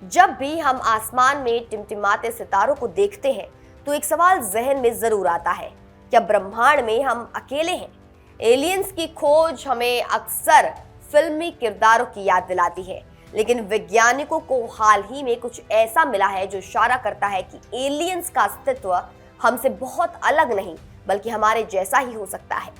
जब भी हम आसमान में टिमटिमाते सितारों को देखते हैं तो एक सवाल जहन में जरूर आता है, क्या ब्रह्मांड में हम अकेले हैं? एलियंस की खोज हमें अक्सर फिल्मी किरदारों की याद दिलाती है, लेकिन वैज्ञानिकों को हाल ही में कुछ ऐसा मिला है जो इशारा करता है कि एलियंस का अस्तित्व हमसे बहुत अलग नहीं बल्कि हमारे जैसा ही हो सकता है।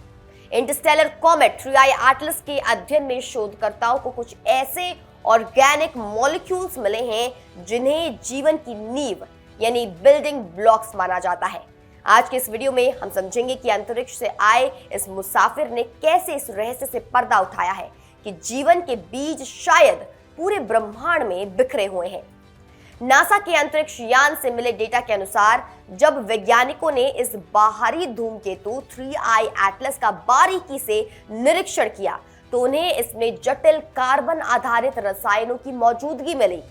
इंटरस्टेलर कॉमेट 3I एटलस के अध्ययन में शोधकर्ताओं को कुछ ऐसे ऑर्गेनिक मॉलिक्यूल्स मिले हैं जिन्हें जीवन की नींव यानी बिल्डिंग ब्लॉक्स माना जाता है। आज के इस वीडियो में हम समझेंगे कि अंतरिक्ष से आए इस मुसाफिर ने कैसे इस रहस्य से पर्दा उठाया है कि जीवन के बीज शायद पूरे ब्रह्मांड में बिखरे हुए हैं। नासा के अंतरिक्ष यान से मिले डेटा के अनुसार जब वैज्ञानिकों ने इस बाहरी धूमकेतु 3I एटलस का बारीकी से निरीक्षण किया तो उन्हें इसमें जटिल कार्बन आधारित रसायनों की मौजूदगी मिली।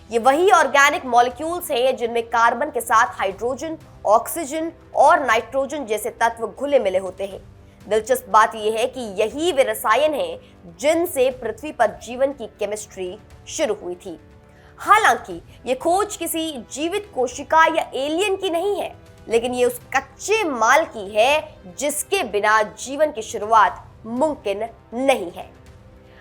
ये वही ऑर्गेनिक मॉलिक्यूल्स हैं जिनमें कार्बन के साथ हाइड्रोजन, ऑक्सीजन और नाइट्रोजन जैसे तत्व घुले मिले होते हैं। दिलचस्प बात यह है कि यही वे रसायन हैं जिनसे पृथ्वी पर जीवन की केमिस्ट्री शुरू हुई थी। हालांकि ये खोज किसी जीवित कोशिका या एलियन की नहीं है, लेकिन ये उस कच्चे माल की है जिसके बिना जीवन की शुरुआत मुमकिन नहीं है।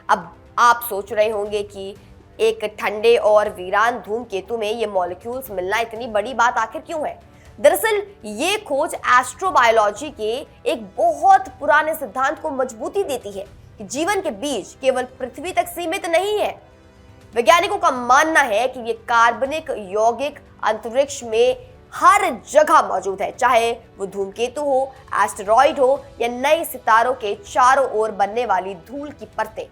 अब आप सोच रहे होंगे कि एक ठंडे और वीरान धूमकेतु में ये मॉलिक्यूल्स मिलना इतनी बड़ी बात आखिर क्यों है? दरअसल ये खोज एस्ट्रोबायोलॉजी के एक बहुत पुराने सिद्धांत को मजबूती देती है कि जीवन के बीज केवल पृथ्वी तक सीमित नहीं है। वैज्ञानिकों का मानना है कि ये कार्बनिक यौगिक अंतरिक्ष में हर जगह मौजूद है, चाहे वो धूमकेतु हो, एस्टेरॉइड हो या नए सितारों के चारों ओर बनने वाली धूल की परतें।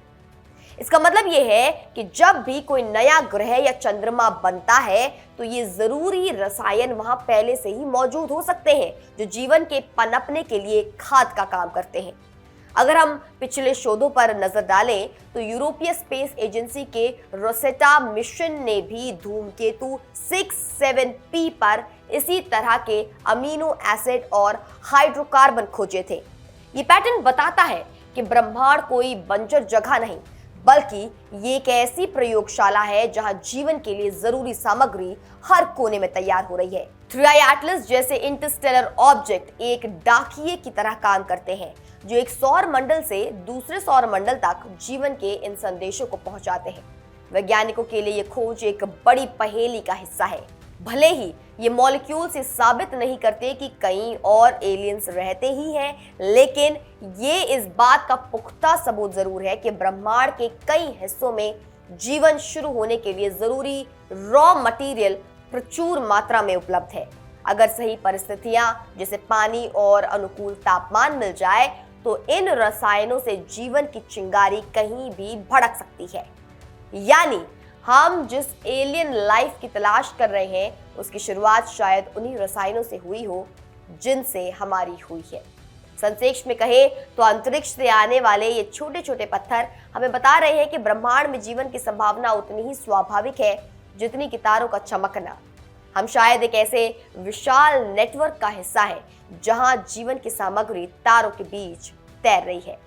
इसका मतलब ये है कि जब भी कोई नया ग्रह या चंद्रमा बनता है तो ये जरूरी रसायन वहां पहले से ही मौजूद हो सकते हैं जो जीवन के पनपने के लिए खाद का काम करते हैं। अगर हम पिछले शोधों पर नजर डालें तो यूरोपीय स्पेस एजेंसी के रोसेटा मिशन ने भी धूमकेतु 67P पर इसी तरह के अमीनो एसिड और हाइड्रोकार्बन खोजे थे। ये पैटर्न बताता है कि ब्रह्मांड कोई बंजर जगह नहीं बल्कि ये एक ऐसी प्रयोगशाला है जहां जीवन के लिए जरूरी सामग्री हर कोने में तैयार हो रही है। 3I एटलस जैसे इंटरस्टेलर ऑब्जेक्ट एक डाकिये की तरह काम करते हैं जो एक सौर मंडल से दूसरे सौर मंडल तक जीवन के इन संदेशों को पहुंचाते हैं। वैज्ञानिकों के लिए ये खोज एक बड़ी पहेली का हिस्सा है। भले ही ये मॉलिक्यूल्स ये साबित नहीं करते कि कहीं और एलियंस रहते ही हैं, लेकिन ये इस बात का पुख्ता सबूत जरूर है कि ब्रह्मांड के कई हिस्सों में जीवन शुरू होने के लिए जरूरी रॉ मटेरियल प्रचुर मात्रा में उपलब्ध है। अगर सही परिस्थितियां जैसे पानी और अनुकूल तापमान मिल जाए तो इन रसायनों से जीवन की चिंगारी कहीं भी भड़क सकती है। यानी हम जिस एलियन लाइफ की तलाश कर रहे हैं उसकी शुरुआत शायद उन्हीं रसायनों से हुई हो जिनसे हमारी हुई है। संक्षेप में कहे तो अंतरिक्ष से आने वाले ये छोटे छोटे पत्थर हमें बता रहे हैं कि ब्रह्मांड में जीवन की संभावना उतनी ही स्वाभाविक है जितनी कि तारों का चमकना। हम शायद एक ऐसे विशाल नेटवर्क का हिस्सा है जहां जीवन की सामग्री तारों के बीच तैर रही है।